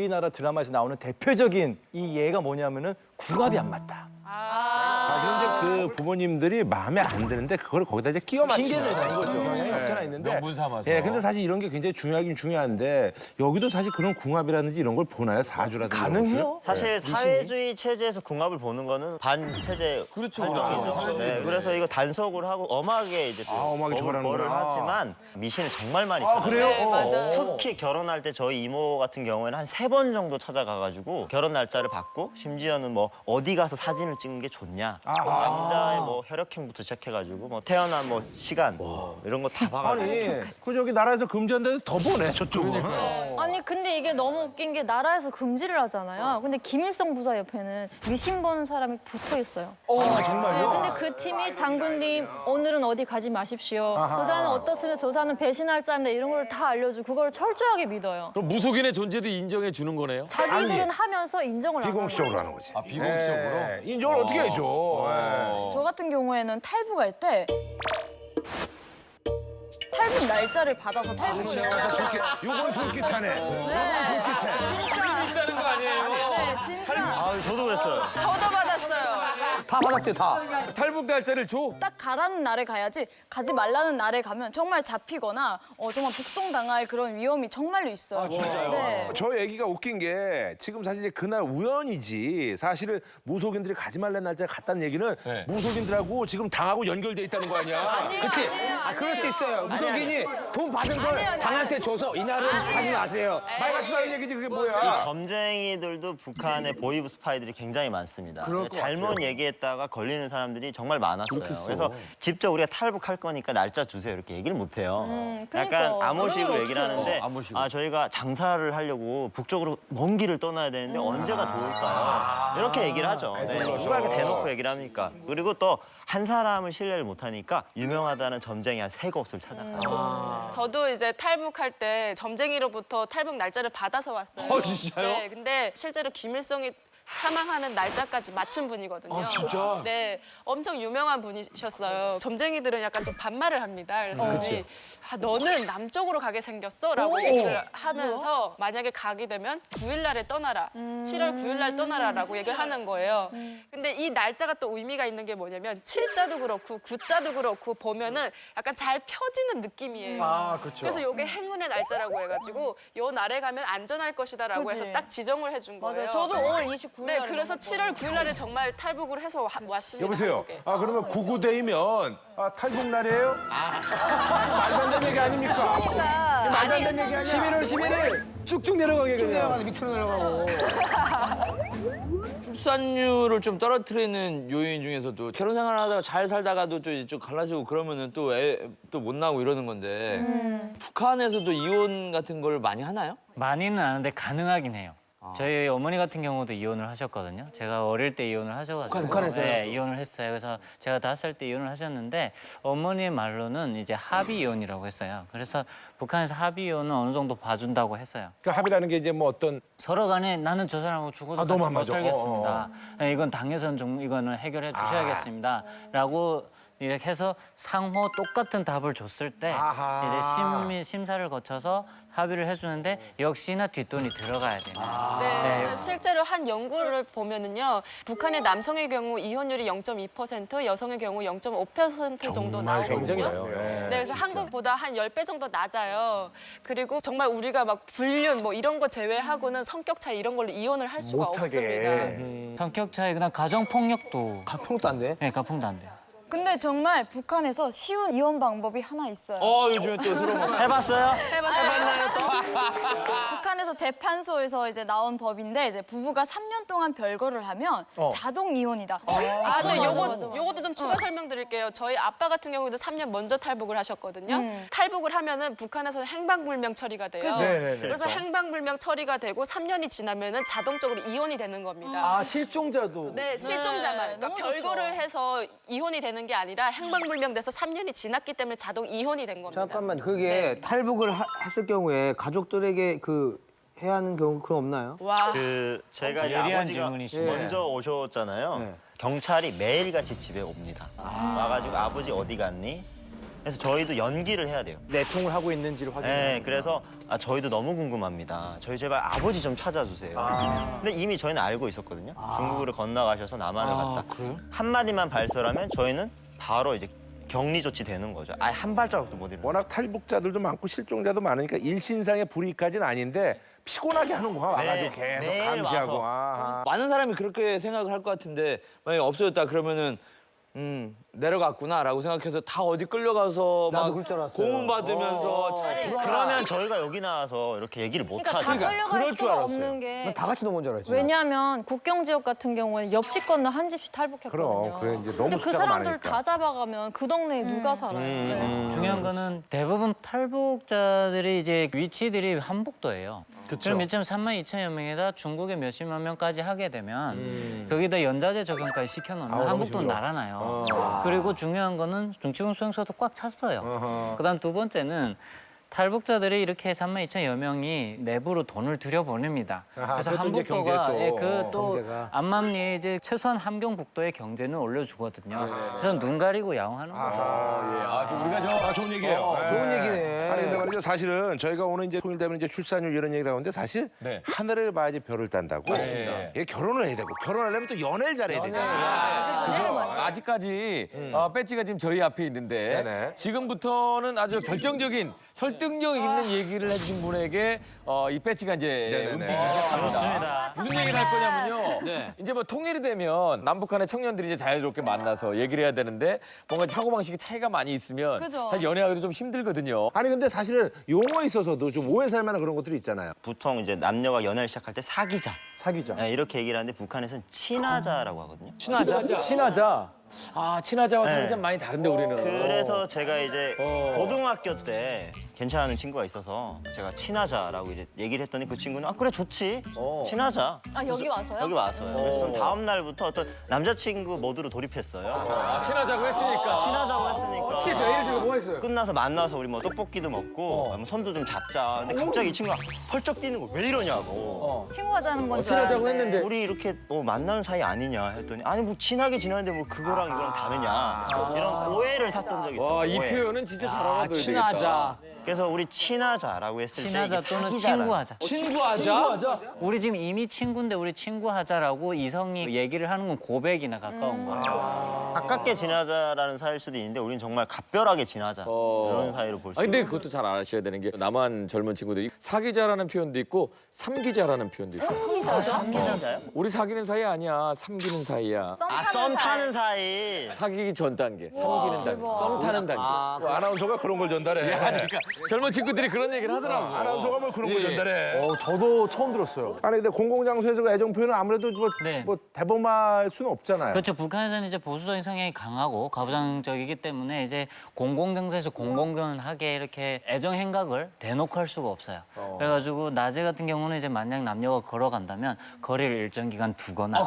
우리나라 드라마에서 나오는 대표적인 이 예가 뭐냐면은 궁합이 안 맞다. 사실 이제 그 부모님들이 마음에 안 드는데 그걸 거기다 이제 끼워 맞추는 핑계를 댄 거죠. 경향이 없잖아 있는데. 명분 삼아서. 예, 근데 사실 이런 게 굉장히 중요하긴 중요한데 여기도 사실 그런 궁합이라든지 이런 걸 보나요? 사주라든지. 가능해요? 사실 사회주의 체제에서 궁합을 보는 거는 반체제 그렇죠, 활동이죠. 네, 그래서 이거 단속을 하고 엄하게 이제 엄하게 처벌하는구나. 벌을 하지만 미신을 정말 많이 아, 찾아요. 그래요? 네, 맞아요. 특히 결혼할 때 저희 이모 같은 경우에는 한 3번 정도 찾아가가지고 결혼 날짜를 받고 심지어는 뭐 어디 가서 사진을 찍는 게 좋냐 남자의 뭐 혈액형부터 시작해가지고 뭐 태어난 뭐 시간 이런 거 다 봐가지고 아니, 그 저기 나라에서 금지한데 더 보내 저쪽은. 아니 근데 이게 너무 웃긴 게 나라에서 금지를 하잖아요. 근데 김일성 부사 옆에는 미신 보는 사람이 붙어 있어요. 정말요? 근데 그 팀이 장군님 오늘은 어디 가지 마십시오. 부사는 어떻으면 조사는 배신할 자인데 이런 걸 다 알려주고 그걸 철저하게 믿어요. 그럼 무속인의 존재도 인정해 주는 거네요? 자기들은 하면서 인정을 안 하고. 비공식적으로 하는 거지. 아, 비공식적으로? 예, 인정을 어떻게 해줘? 예. 저 같은 경우에는 탈북할 때 탈북 날짜를 받아서 탈북을 했어요. 요건 솔깃하네. 요건 솔깃해. 진짜. 있다는 거 아니에요? 네, 진짜. 아, 저도 그랬어요. 저도 받았어요. 다 받았대 다. 탈북 날짜를 줘? 딱 가라는 날에 가야지 가지 말라는 날에 가면 정말 잡히거나 정말 북송당할 그런 위험이 정말로 있어요. 진짜요? 네. 저 얘기가 웃긴 게 지금 사실 이제 그날 우연이지 사실은 무속인들이 가지 말라는 날짜에 갔다는 얘기는 네. 무속인들하고 지금 당하고 연결돼 있다는 거 아니야? 그렇지? 아, 그럴 수 있어요. 무속인이 돈 받은 걸 당한테 줘서 이날은 가지 마세요. 말 같지도 않은 얘기지 그게 이 뭐야? 점쟁이들도 북한의 보이브 스파이들이 굉장히 많습니다. 잘못 얘기했다가 걸리는 사람들이 정말 많았어요. 그래서 직접 우리가 탈북할 거니까 날짜 주세요 이렇게 얘기를 못 해요. 그러니까. 약간 암호식으로 그러면 얘기를 하는데 암호식으로. 저희가 장사를 하려고 북쪽으로 먼 길을 떠나야 되는데 언제가 좋을까요? 이렇게 얘기를 하죠. 네. 누가 이렇게 대놓고 얘기를 합니까? 그리고 또 한 사람을 신뢰를 못 하니까 유명하다는 점쟁이 한 3곳을 찾아가요. 저도 이제 탈북할 때 점쟁이로부터 탈북 날짜를 받아서 왔어요. 진짜요? 네, 근데 실제로 김일성이 사망하는 날짜까지 맞춘 분이거든요. 진짜? 네, 엄청 유명한 분이셨어요. 점쟁이들은 약간 좀 반말을 합니다. 그래서 우리 너는 남쪽으로 가게 생겼어라고 얘기를 하면서 만약에 가게 되면 9일 날에 떠나라. 7월 9일 날 떠나라라고 얘기를 하는 거예요. 근데 이 날짜가 또 의미가 있는 게 뭐냐면 7자도 그렇고 9자도 그렇고 보면은 약간 잘 펴지는 느낌이에요. 아, 그렇죠. 그래서 이게 행운의 날짜라고 해가지고 요 날에 가면 안전할 것이다라고 그치. 해서 딱 지정을 해준 거예요. 맞아요. 저도 5월 29일 네, 그래서 7월 9일 날에 정말 탈북을 해서 왔습니다. 여보세요. 한국에. 아 그러면 구구대이면 탈북 날이에요? 말도 안 되는 얘기 아닙니까? 말도 안 되는 얘기 아니야? 11월 11일 쭉쭉 내려가게 그냥. 밑으로 내려가고. 출산율을 좀 떨어뜨리는 요인 중에서도 결혼 생활하다가 잘 살다가도 좀 갈라지고 그러면은 또 애 또 못 나고 이러는 건데 북한에서도 이혼 같은 걸 많이 하나요? 많이는 안 하는데 가능하긴 해요. 저희 어머니 같은 경우도 이혼을 하셨거든요. 제가 어릴 때 이혼을 하셔가지고 북한에서요? 네, 이혼을 했어요. 그래서 제가 5살 때 이혼을 하셨는데 어머니의 말로는 이제 합의 이혼이라고 했어요. 그래서 북한에서 합의 이혼은 어느 정도 봐준다고 했어요. 그 합의라는 게 이제 뭐 어떤 서로 간에 나는 저 사람하고 죽어도 너무 같이 안 못 맞아. 살겠습니다. 네, 이건 당에서는 좀 이거는 해결해 주셔야겠습니다. 라고 이렇게 해서 상호 똑같은 답을 줬을 때 아하. 이제 심사를 거쳐서 합의를 해주는데 역시나 뒷돈이 들어가야 됩니다. 네, 실제로 한 연구를 보면은요, 북한의 남성의 경우 이혼율이 0.2%, 여성의 경우 0.5% 정도 나오거든요. 굉장히 나요. 네, 그래서 한국보다 한 10배 정도 낮아요. 그리고 정말 우리가 막 불륜 뭐 이런 거 제외하고는 성격 차이 이런 걸로 이혼을 할 수가 없습니다. 성격 차이, 그다음 가정 폭력도 가평도 안 돼? 네, 가풍도 안 돼요. 근데 정말 북한에서 쉬운 이혼 방법이 하나 있어요. 요즘에 또 서로 해봤어요? 북한에서 재판소에서 이제 나온 법인데 이제 부부가 3년 동안 별거를 하면 자동 이혼이다. 네, 요것도 좀 추가 설명드릴게요. 저희 아빠 같은 경우도 3년 먼저 탈북을 하셨거든요. 탈북을 하면은 북한에서는 행방불명 처리가 돼요. 그래서 행방불명 처리가 되고 3년이 지나면은 자동적으로 이혼이 되는 겁니다. 아, 실종자도. 네, 실종자만. 그러니까 너무 별거를 해서 이혼이 되는 게 아니라 행방불명 돼서 3년이 지났기 때문에 자동 이혼이 된 겁니다. 잠깐만 그게 네. 탈북을 했을 경우에 가족들에게 해야 하는 경우 그런 없나요? 와. 제가 이제 예리한 아버지가 질문이시네요. 먼저 오셨잖아요. 네. 경찰이 매일같이 집에 옵니다. 와가지고 아버지 어디 갔니? 그래서 저희도 연기를 해야 돼요. 내통을 하고 있는지를 확인해. 네, 그래서 저희도 너무 궁금합니다. 저희 제발 아버지 좀 찾아주세요. 근데 이미 저희는 알고 있었거든요. 중국으로 건너가셔서 남한을 갔다. 한마디만 발설하면 저희는 바로 이제 격리 조치 되는 거죠. 아예 한 발자국도 못 일어나요. 워낙 탈북자들도 많고 실종자도 많으니까 일신상의 불이익까지는 아닌데 피곤하게 하는 거야. 와가지고 계속 매일 감시하고. 와서. 아하. 많은 사람이 그렇게 생각을 할 것 같은데 만약에 없어졌다 그러면은 내려갔구나라고 생각해서 다 어디 끌려가서 나도 막 그럴 줄 알았어요. 고문 받으면서 그러면 저희가 여기 나와서 이렇게 얘기를 못 그러니까 다 하죠. 끌려갈 그럴 줄 수가 알았어요. 없는 게 다 같이 넘어온 줄 알았지. 왜냐하면 국경 지역 같은 경우에는 옆집 건너 한 집씩 탈북했거든요. 그럼, 그게 이제 너무 근데 그 숫자가 사람들 많으니까. 다 잡아가면 그 동네에 누가 살아요? 네. 중요한 거는 대부분 탈북자들이 이제 위치들이 한북도예요. 그럼 3만 2천여 명에다 중국에 몇십만 명까지 하게 되면 거기다 연자제 적용까지 시켜놓으면 한북도는 날아나요. 그리고 중요한 거는 중치군 수용소도 꽉 찼어요. 그다음 두 번째는 탈북자들이 이렇게 3만 2천여 명이 내부로 돈을 들여보냅니다. 그래서 그것도 이제 한북도가 경제에 또, 그또 경제가. 암암리에 이제 최소한 함경북도의 경제는 올려주거든요. 그래서 눈 가리고 야옹하는 거죠. 우리가 좋은 얘기예요. 좋은 얘기네. 아니 근데 말이죠. 사실은 저희가 오늘 이제 통일되면 이제 출산율 이런 얘기 나오는데 사실 하늘을 봐야지 별을 딴다고. 이게 결혼을 해야 되고 결혼하려면 또 연애를 잘해야 되잖아. 그죠? 아직까지 배지가 지금 저희 앞에 있는데 네네. 지금부터는 아주 결정적인 설득력 있는 얘기를 해주신 분에게 이 배지가 이제 네네네. 움직이기 시작합니다. 좋습니다. 무슨 얘기를 할 거냐면요. 이제 뭐 통일이 되면 남북한의 청년들이 이제 자유롭게 만나서 얘기를 해야 되는데 뭔가 사고방식이 차이가 많이 있으면 그죠. 사실 연애하기도 좀 힘들거든요. 아니 근데 사실은 용어에 있어서도 좀 오해 살 만한 그런 것들이 있잖아요. 보통 이제 남녀가 연애를 시작할 때 사귀자. 사귀자. 네, 이렇게 얘기를 하는데 북한에서는 친하자라고 하거든요. 친하자. 아 친하자와 사귀자 많이 다른데 우리는. 그래서 제가 이제 고등학교 때 괜찮은 친구가 있어서 제가 친하자라고 이제 얘기를 했더니 그 친구는 그래 좋지 친하자. 아 여기 와서요? 여기 와서요. 그래서 전 다음 날부터 어떤 남자친구 모드로 돌입했어요. 친하자고 했으니까. 친하자고 했으니까. 어떻게 해서 예를 들면 뭐 했어요? 끝나서 만나서 우리 뭐 떡볶이도 먹고 뭐 손도 좀 잡자. 근데 갑자기 이 친구가 펄쩍 뛰는 거 왜 이러냐고. 친구 하자는 건줄 친하자고 알았는데. 했는데 우리 이렇게 만나는 사이 아니냐 했더니 아니 뭐 친하게 지내는데 뭐 그거랑 이거랑 다르냐 이런 오해를 샀던 적이 있어요. 와 이 오해. 표현은 진짜 잘 알아둬야 되겠다. 친하자. 그래서 우리 친하자라고 했을 때 친하자 이게 또는 사귀자라는 친구하자. 우리 지금 이미 친구인데 우리 친구하자라고 이성이 얘기를 하는 건 고백이나 가까운 거예요. 가깝게 지내자라는 사이일 수도 있는데 우리는 정말 각별하게 지내자 이런 사이로 볼 수 아 있어요. 근데 그것도 잘 아셔야 되는 게 남한 젊은 친구들이 사귀자라는 표현도 있고 삼기자라는 표현도 있고. 삼기자요? 우리 사귀는 사이 아니야. 삼기는 사이야. 썸 타는 사이. 사귀기 전 단계, 삼기는 단계, 썸 타는 단계. 아나운서가 그런 걸 전달해. 그러니까 젊은 친구들이 그런 얘기를 하더라고. 아나운서가 뭘 그런 걸 예. 전달해. 저도 처음 들었어요. 아니 근데 공공장소에서 그 애정 표현은 아무래도 네. 뭐 대범할 수는 없잖아요. 그렇죠. 북한에서는 이제 보수적인 성향이 강하고 가부장적이기 때문에 이제 공공장소에서 공공연하게 이렇게 애정 행각을 대놓고 할 수가 없어요. 그래가지고 낮에 같은 경우는 이제 만약 남녀가 걸어간다면 거리를 일정 기간 두거나,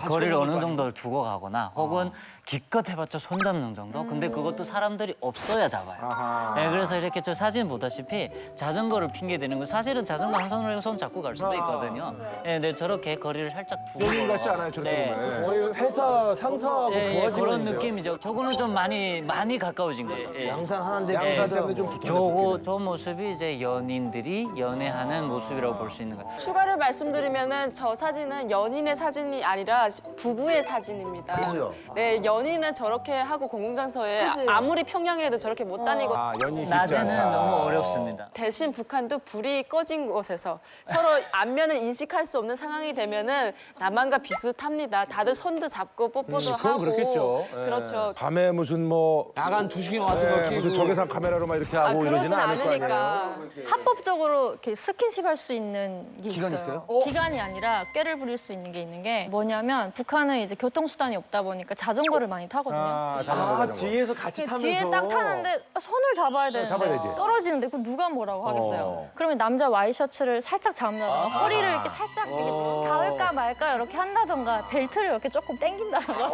거리를 어느 정도 두고 가거나, 혹은 기껏 해봤자 손 잡는 정도. 근데 그것도 사람들이 없어야 잡아요. 네, 그래서 이렇게 저 사진 보다시피 자전거를 핑계 대는 거 사실은 자전거 한 손으로 손 잡고 갈 수도 있거든요. 네, 근데 저렇게 거리를 살짝 두고. 연인 같지 않아요, 저렇게 네. 보면. 거의 회사 상사하고 그런 느낌이죠. 저거는 좀 많이 가까워진 거죠. 예. 양산하는데 양산 때문에 좀 붙어. 저 모습이 이제 연인들이 연애하는 모습이라고 볼 수 있는 거예요. 추가를 말씀드리면은 저 사진은 연인의 사진이 아니라 부부의 사진입니다. 그죠? 네, 연인은 저렇게 하고 공공장소에 그치? 아무리 평양이라도 저렇게 못 다니고 연인 쉽지 낮에는 않다. 너무 어렵습니다. 대신 북한도 불이 꺼진 곳에서 서로 안면을 인식할 수 없는 상황이 되면은 남한과 비슷합니다. 다들 손도 잡고 뽀뽀도 그건 하고. 그렇겠죠. 예. 그렇죠. 밤에 무슨 뭐 야간 투시경 같은 거 무슨 끼고. 적외선 카메라로 막 이렇게 하고 그러진 이러지는 않을 거 아니에요. 않으니까. 합법적으로 이렇게 스킨십 할 수 있는 게 기간 있어요. 있어요? 기간이 아니라 꾀를 부릴 수 있는 게 있는 게 뭐냐면 북한은 이제 교통수단이 없다 보니까 자전거를 많이 타거든요. 자전거. 뒤에서 같이 타면서. 뒤에 딱 타는데 손을 잡아야 되는데 잡아야 되지. 떨어지는데 그 누가 뭐라고 하겠어요. 그러면 남자 와이셔츠를 살짝 잡는다던가 허리를 이렇게 살짝 이렇게 닿을까 말까 이렇게 한다던가 벨트를 이렇게 조금 당긴다던가.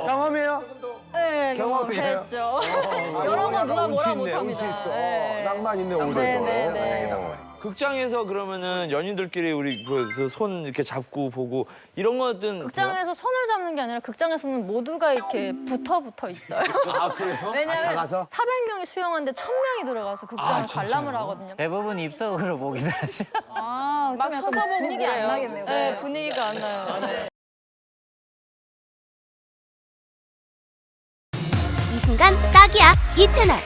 경험이에요? 네, 경험이에요? 경험했죠. 여러 번 누가 뭐라 운치 있네, 못합니다. 운치 있어. 네. 낭만 있네 오히려. 네, 더. 네, 네. 낭만. 극장에서 그러면은 연인들끼리 우리 그 손 이렇게 잡고 보고 이런 것들은 극장에서 손을 잡는 게 아니라 극장에서는 모두가 이렇게 붙어 있어요. 아 그래요? 왜냐면 작아서? 400명이 수용하는데 1000명이 들어가서 극장을 관람을 하거든요. 대부분 입석으로 보긴 하죠. 아, 막 좀 약간 서서 보고 분위기 안 그래요. 나겠네요. 네, 분위기가 안 나요. 네. 이 순간 딱이야 이 채널.